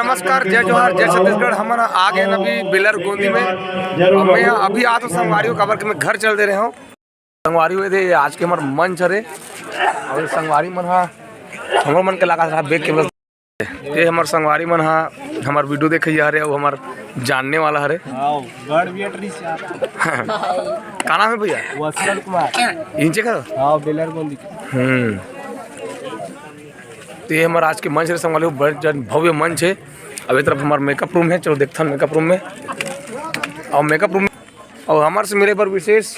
नमस्कार, जय जोहार, जय छत्तीसगढ़। हम आ गए अभी बेलर गोंदी में। मैं अभी आ तो संगवारी खबर के मैं घर चल दे रहे हूँ। संगवारी हुए थे आज के हमारे मंच हरे और संगवारी मन हमारे मन के लगा था बेच के बस ये हमारे संगवारी मन हमार वीडियो देखे हरे और हमार जानने वाला हरे। का नाम है भैया? वत्सल कुमार। इंचे का बेलर गोंदी। तो ये हमारा आज के मंच है संगवारी, बड़े भव्य मंच है। अब एक तरफ हमारा मेकअप रूम है, चलो देखते हैं मेकअप रूम में। और मेकअप रूम और हमारे से मेरे पर विशेष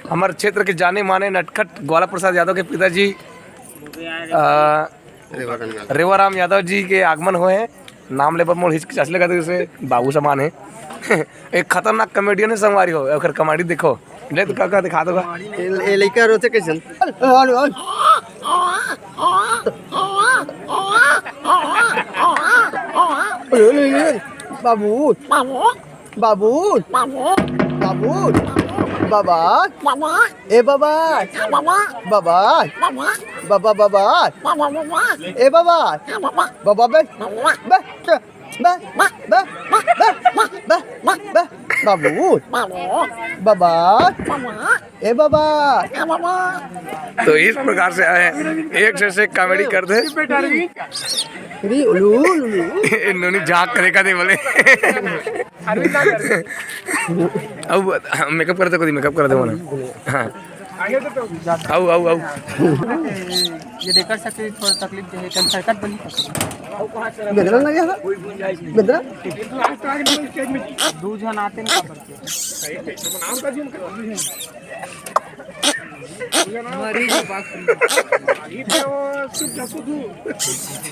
हमारे क्षेत्र के जाने माने नटखट ग्वाला प्रसाद यादव के पिताजी रेवाराम यादव जी के आगमन हुए हैं। नाम ले पर मोड़ हिचकिचास लगा जैसे बाबू समान है। एक खतरनाक कॉमेडियन है संगवारी हो, अगर कॉमेडी देखो ले तो क्या दिखा दोगा। ए लइका रोते कैसन बाबू बाबू बाबू बाबा ए बाबा बाबा बाबा बाबा ए बाबा बाबा बे बाबू बाबा ए बाबा। तो इस प्रकार से आए एक से कॉमेडी करते इन्होंने झाँक करेगा दे बोले। अब मेकअप करते को मेकअप कर दे बोला। हाँ आओ आओ आओ ये देख सकते थोड़ा तकलीफ जो है सरकट बनी बेदरा लगे है बेदरा दो जन आते हैं नाम का जिम हमारी बात ये तो सुध सुध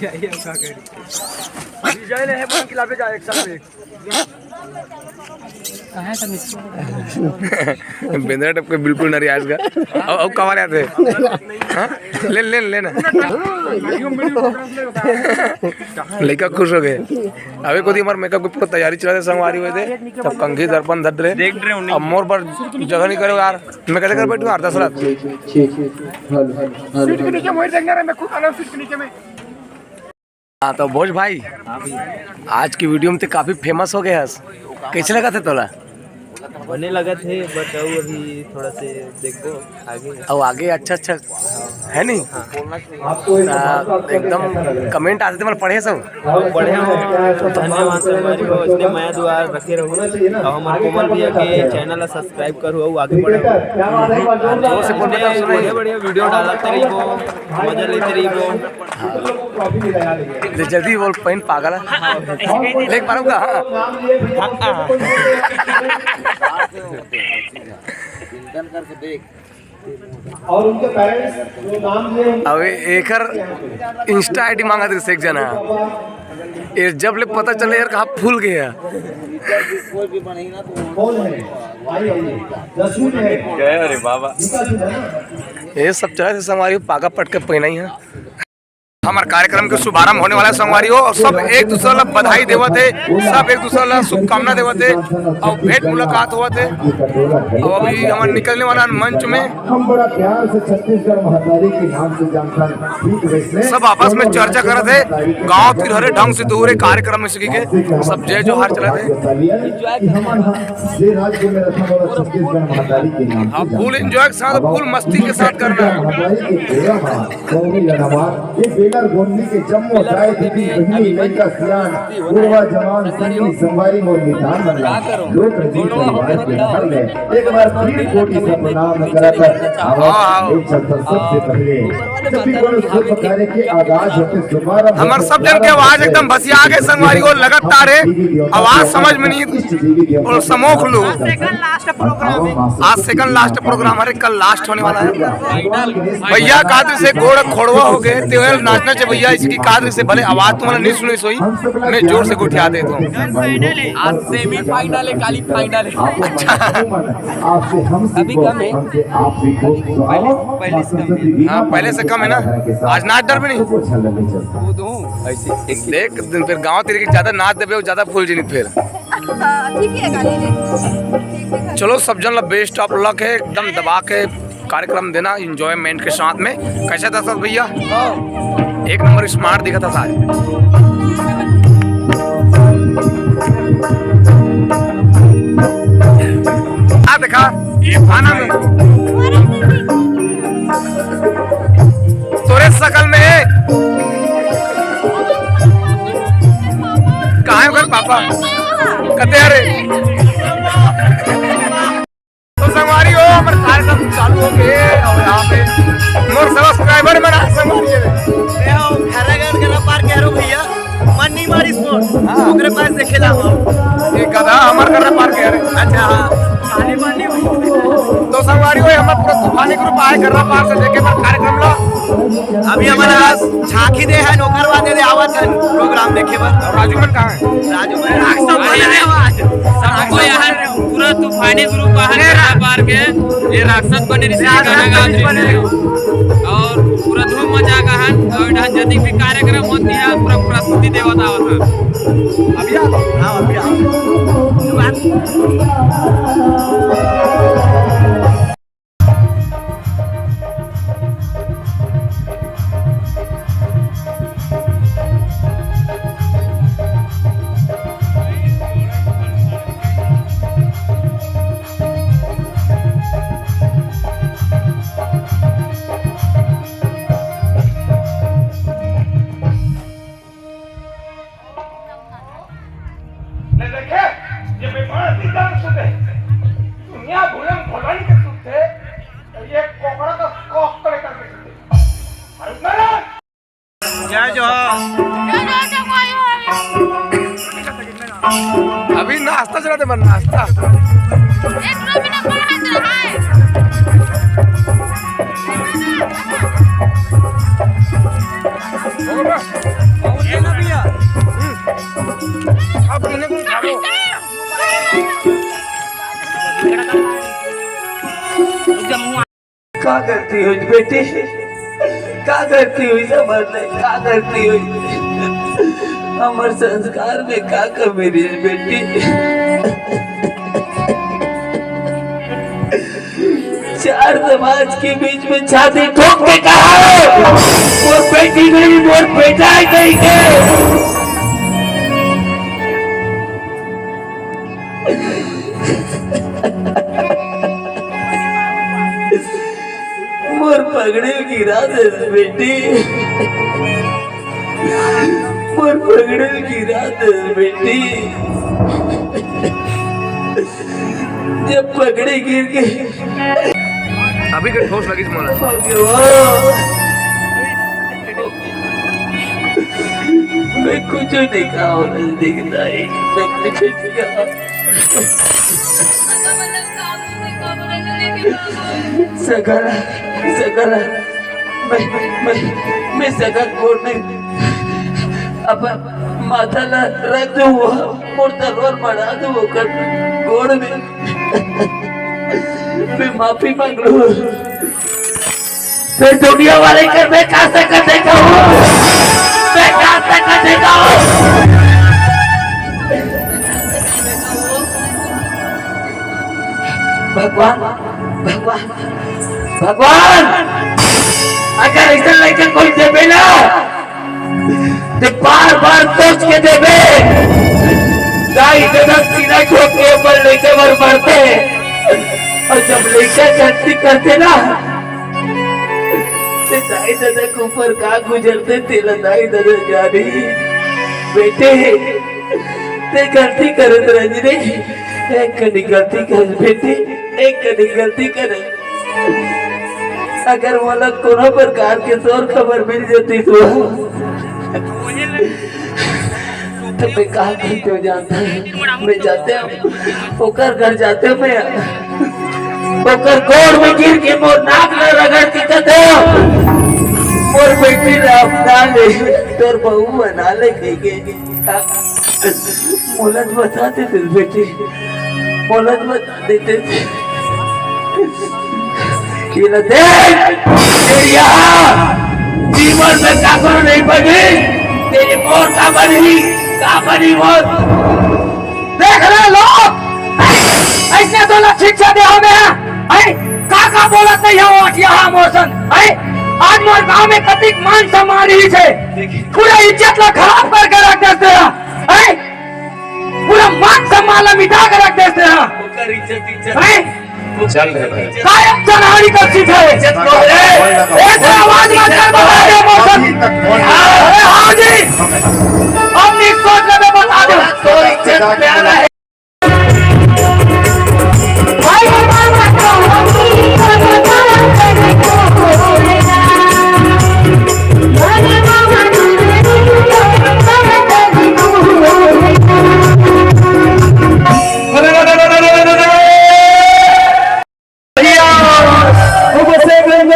आइए का करी जाए है मन खिलावे जा एक साथ में कहां है मिस्टर बेंद्रा टप के बिल्कुल ना रियाज का और कमाल आते हां ले ले लेना लड़का खुश हो गए। अबे कोई हमारे मेकअप की पूरी तैयारी चला रहे संगवारी हुए थे, तब कंघी दर्पण धर रहे देख रहे हो। अब मोर पर जगह नहीं करो यार, मैं कैसे कर बैठूं यार 10 रात सीट के नीचे मोर देखना मैं खुद आना सीट के नीचे में। हाँ तो भोज भाई आज की वीडियो में तो काफी फेमस हो गया। कैसे लगा था तोला? बने लगा थे बट अभी थोड़ा से देखो आगे और आगे अच्छा है नहीं। एकदम कमेंट आते थे मतलब पढ़े सब पढ़े हो धन्यवाद संगवारी हो इतने माया दुआ रखे रहो और हमारे कोमल भैया के चैनल ला सब्सक्राइब करो और आगे बढ़ो बढ़िया वीडियो डालते रहिबो मजा लेते रहिबो। जल्दी बोल पेन पागल है लेक पारूंगा। करके देख और उनके पेरेंट्स जो नाम है अब एकर इंस्टा आईडी मांगा थे एक जना ये जब ले पता चले यार कहाँ फूल गया कोई भी बनेगी ना तो कौन है भाई जसून है गए। अरे बाबा ये सब चला से संगवारी पागा पट के पहना ही है। हमारे कार्यक्रम के शुभारंभ होने वाला संगवारी हो और सब एक दूसरे ला बधाई देवत है, सब एक दूसरे ला शुभकामना देवत है और भेंट मुलाकात हुआ थे। और अभी हमारे निकलने वाला मंच में हम बड़ा प्यार से छत्तीसगढ़ महातारी के नाम से जानकर सब आपस में चर्चा कर रहे थे। गाँव तिरहरे ढंग से दूर कार्यक्रम में सीखे के सब जय जोहार चला थे। फुल एंजॉय के साथ फुल मस्ती के साथ करना है। गोंदी के जम्मू जाए दीदी बहनी लड़का सियान पूर्वा जवान संगी संवारी मोर निधान बनला लोक रंजीत परिवार के हर गए एक बार फिर कोटि से प्रणाम कराकर आवाज एक शब्द सबसे पहले जब भी कोई शुभ कार्य के आगाज होते शुभारंभ हमारे सब जन के आवाज एकदम भसिया गए संगवारी को लगातार है आवाज समझ में नहीं और समोख लो। आज सेकंड लास्ट प्रोग्राम है, कल लास्ट होने वाला है। भैया कादर से घोड़ा खोड़वा हो गए त्योहार नाचना चाहिए भैया इसकी कादर से भले आवाज तुम्हारा नहीं सुनी सोई मैं जोर से गुठिया देता हूँ। आज सेमीफाइनल है काली फाइनल है। आपसे हम अभी कम है हाँ पहले से कम है ना। आज नाच डर भी नहीं ऐसे देख दिन फिर गाँव तेरे की ज्यादा नाच देवे ज्यादा फूल जी फिर चलो सब जन बेस्ट ऑफ लक है एकदम दबा के कार्यक्रम देना एंजॉयमेंट के साथ में। कैसा था सर भैया? एक नंबर स्मार्ट दिखा था साज। पापा कहते अरे तो संगवारी हो हमारे कार्यक्रम चालू हो गए और यहाँ पे मोर सब्सक्राइबर बना संगवारी है खरागढ़ गला पार कह रहा भैया मन्नी मारी स्पोर्ट ओकरे पास से खेला हम एक गधा हमार कर पार कह रहे अच्छा हां खाली मन्नी तो संगवारी हो हमार पूरा तूफानी ग्रुप आए कर पार से देखे पर कार्यक्रम ला अभी हमारा झांकी दे है नौकरवा दे आवत है प्रोग्राम देखे पर राजू मन कहाँ है राजू भाई राक्षस बने आवाज सबको यहाँ पूरा तूफानी ग्रुप बाहर पार के ये राक्षस बने और पूरा धूम मचा का है और जितनी भी कार्यक्रम होती है पूरा प्रस्तुति देवता होता है अभी देखे ये बीमार दीदार सुते दुनिया भूलम भलन के सुते ये कोकड़ा का कॉक करे करके सुते अरे नारायण जय जोहार अभी नाश्ता चला दे मन नाश्ता अब इन्हें कुछ खा लो क्या करती हो बेटी क्या करती हुई समझ नहीं क्या करती हुई हमारे संस्कार में क्या कमी रही बेटी चार समाज के बीच में छाती ठोक के कहा है वो बेटी नहीं वो बेटा है कहीं के मोर पगड़े गिरा दे बेटी मोर पगड़े गिरा दे बेटी जब पगड़े गिर के अभी के ठोस लगी मोला मैं कुछ नहीं कहा दिखता है मैं कुछ नहीं कहा सकल सकल मैं सकल कोड नहीं अपन माथा ला रख दो मोर तलवार मरा दो कर गोड़ में मैं माफी मांग लूं फिर दुनिया वाले कर मैं कहां से कर देखा हूं मैं कहां से कर देखा हूं भगवान भगवान भगवान अगर ऐसा लेकर कोई देवे ना तो बार बार सोच के देवे गाय जगह सीधा ठोक के ऊपर लेके मर मरते और जब लेकर गलती करते ना तो दाई दादा के ऊपर का गुजरते तेरा दाई दादा जानी बेटे ते गलती करे रंजनी एक कभी गलती कर बेटी एक कभी गलती करे अगर वाला कोनो प्रकार के तौर खबर मिल जाती तो मैं कहा करते हो जानता है मैं जाते हूँ ओकर घर जाते मैं ओकर गोड़ में गिर के मोर नाक न रगड़ती थे मोर बेटी अपना ले तोर बहू बना ले मोलत बताते थे बेटी मोलत बता देते थे जीवन में काकरो नहीं बनी तेरी मोर का बनी मोर देख रहे लोग ऐसे तो शिक्षा दे हमें का बोलत नहीं हो यहाँ मौसम आज मोर गांव में कतिक मान सम्मान ही है पूरा इज्जत ला खराब करके रख देते हैं पूरा मान सम्मान ला मिटा के रख देते हैं चल रहे भाई कायम चनहारी का चीज है एक आवाज मत कर बता दे मौसम हाँ जी अपनी सोच में बता दो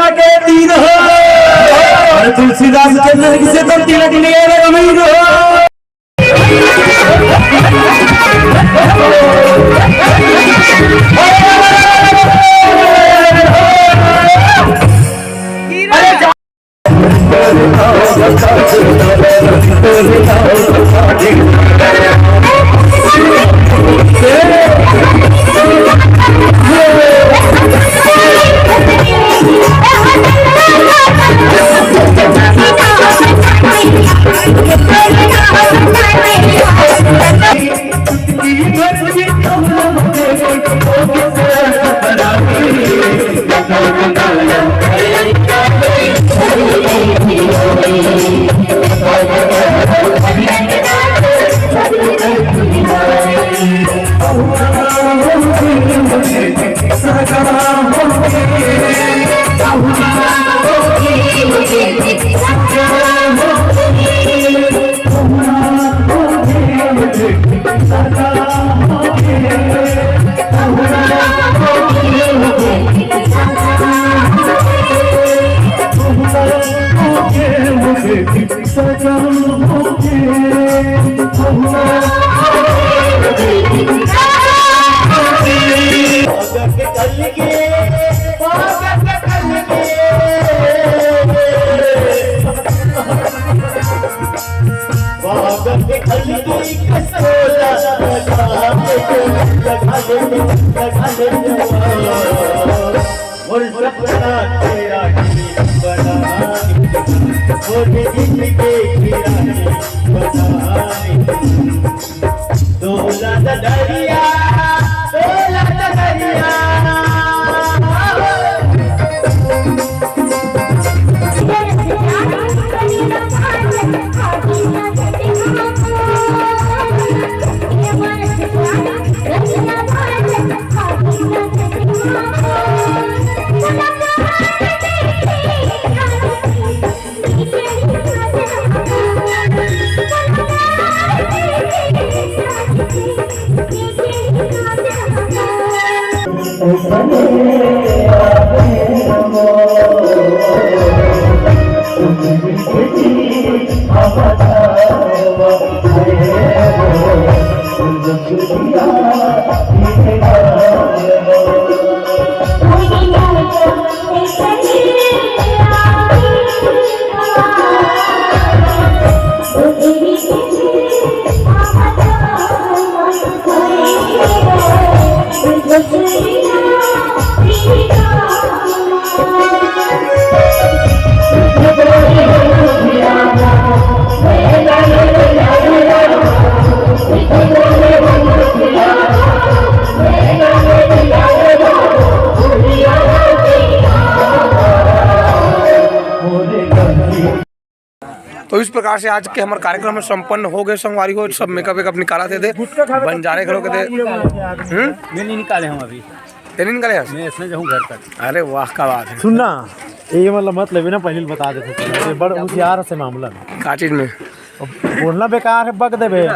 मैया के तीर हो, और तुलसीदास चंद्र किसे तो तिलक लिए रमीन हो। तो इस प्रकार से आज के हमारे कार्यक्रम में संपन्न हो गए। संगवारी हो सब मेकअप वेकअप निकाला थे बंजारे घरों के थे। नहीं निकाले हम अभी, नहीं निकाले मैं इसमें जाऊँ घर तक। अरे वाह का बात है। सुनना ये मतलब ना पहले बता देते बड़ होशियार से मामला में का चीज में बोलना बेकार है, बक देवे।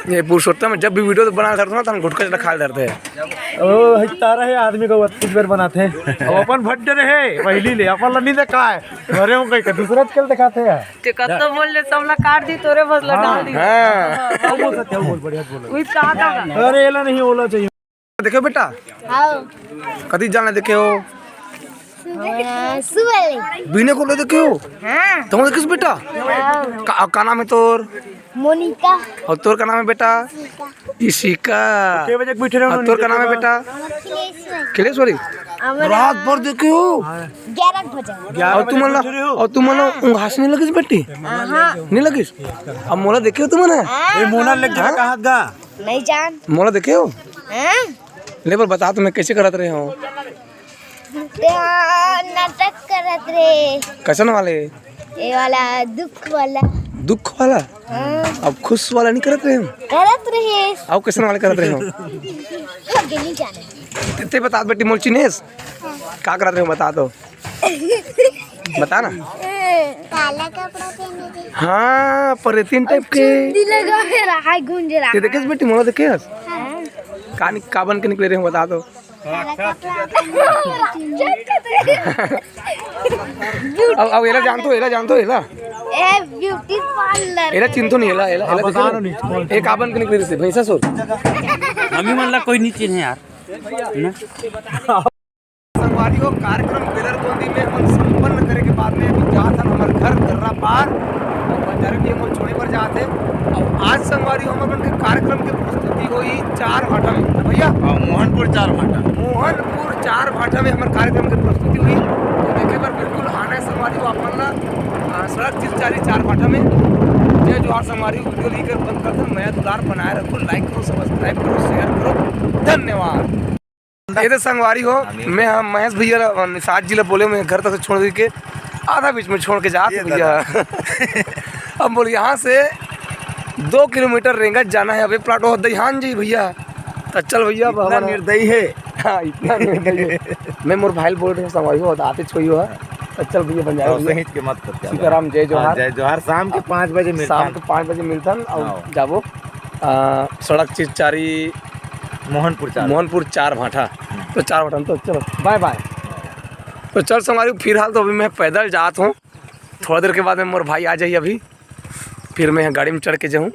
ये पुरुषोत्तम में जब भी वीडियो बना करते ना तो हम गुटका चटा धरते हैं। ओ हिता रहे आदमी को 32 बेर बनाते हैं। अब अपन भट्ट रहे पहली ले अपन नहीं देखा है, अरे वो कहीं दूसरा चल दिखाते हैं। ते कत्तो बोल ले सब ला काट दी तोरे बदला डाल दी। हां बोल सकते हो, बोल बढ़िया बोल। कोई कहा था अरे एला नहीं होला चाहिए। देखो बेटा आओ कदी जाने देखे हो सुबह बीने को ले देखे हो। हां तुम किस बेटा का नाम है तोर? मोनिका। और तोर का नाम है बेटा इशिका। के बजे बैठे रहो? और तोर का नाम है बेटा किलेश्वरी। रात भर देखे हो 11 बजे। और तुम ऊँग हंसने लगी बेटी? नहीं लगी? अब मोला देखे हो तुम? ए मोना लग जा कहां गा? नहीं जान मोला देखे हो? हां ले पर बता तुम्हें कैसे करत रहे हो? नाटक करत रे। कैसन वाले? ये वाला दुख वाला। दुख वाला? अब खुश वाला नहीं करत रहे हो? करत रहे। अब कैसन वाले करत रहे हो? आगे नहीं जाने। ते बता बेटी मोल चिनेस का करत रहे हो बता दो। बता ना। काला कपड़ा पहने थे। हाँ परेतीन टाइप के लगा है रहा गूंज रहा। ते देखे बेटी मोला देखे का बन के निकले रहे हो बता दो। अब एला जानतो एला ए ब्यूटी पार्लर एला चिंतो नहीं एला एक आबन के निकली से भैंसा सोर हमें मतलब कोई नहीं चिन्ह है यार संगवारियों कार्यक्रम बेलर गोंदी में हम संपन्न करे के बाद में अभी जात हन हमार घर दर्रा पार और बंजारे भी हम छोड़े पर जाते और आज संगवारियों हम अपन के कार्यक्रम के प्रस्तुति हुई 4 भाटा में ना भैया मोहनपुर 4 भाटा मोहनपुर 4 भाटा में हमारे कार्यक्रम की प्रस्तुति हुई तो देखे पर बिल्कुल आने संगवारियों अपन ना सड़क 4 भाटा में जय जोहार संगवारियों वीडियो लेकर बंद कर दो मैं दुलार बनाए रखो लाइक करो सब्सक्राइब करो शेयर करो धन्यवाद। ये तो संगवारी हो मैं हम महेश भैया निषाद जी बोले मैं घर तक छोड़ के आधा बीच में छोड़ के जाते भैया अब बोले यहाँ से 2 किलोमीटर रेंगत जाना है अभी प्लाटो हो हाँ जी भैया तो चल भैया निर्दयी है। हाँ इतना निर्दयी है मैं मोर भाई बोल रहे हैं संगवारी हो आते छोइयो है तो चल भैया बन जाए के मत सीताराम जय जोहार जय जोहार शाम के 5 बजे मिलता शाम को 5 बजे मिलता और जाबो सड़क चिरचारी मोहनपुर 4 भाटा तो 4 भाटा तो चलो बाय बाय तो चल संगवारी फिलहाल तो अभी मैं पैदल जाता हूँ थोड़ा देर के बाद में मोर भाई आ जाइए अभी फिर मैं गाड़ी में चढ़ के जाऊँ।